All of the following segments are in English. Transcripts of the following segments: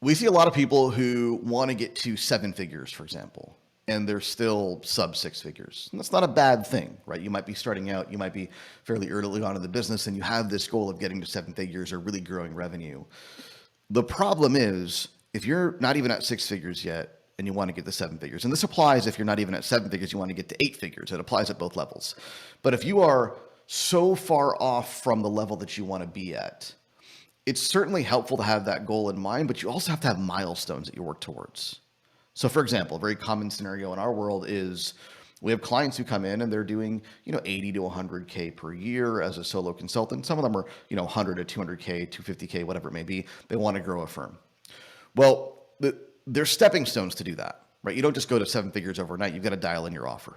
We see a lot of people who want to get to seven figures, for example, and they're still sub six figures. And that's not a bad thing, right? You might be starting out, you might be fairly early on in the business, and you have this goal of getting to seven figures or really growing revenue. The problem is, if you're not even at six figures yet and you want to get to seven figures, and this applies if you're not even at seven figures, you want to get to eight figures. It applies at both levels. But if you are so far off from the level that you want to be at, it's certainly helpful to have that goal in mind, but you also have to have milestones that you work towards. So for example, a very common scenario in our world is we have clients who come in and they're doing, 80 to 100K per year as a solo consultant. Some of them are, 100 to 200K, 250K, whatever it may be. They want to grow a firm. Well, there's stepping stones to do that, right? You don't just go to seven figures overnight. You've got to dial in your offer.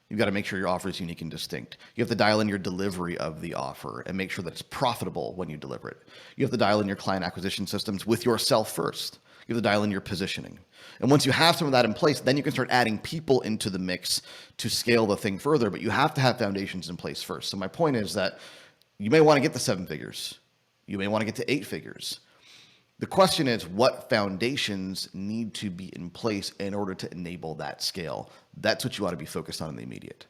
You've got to make sure your offer is unique and distinct. You have to dial in your delivery of the offer and make sure that it's profitable when you deliver it. You have to dial in your client acquisition systems with yourself first. You have to dial in your positioning. And once you have some of that in place, then you can start adding people into the mix to scale the thing further, but you have to have foundations in place first. So my point is that you may want to get to seven figures. You may want to get to eight figures. The question is, what foundations need to be in place in order to enable that scale? That's what you ought to be focused on in the immediate.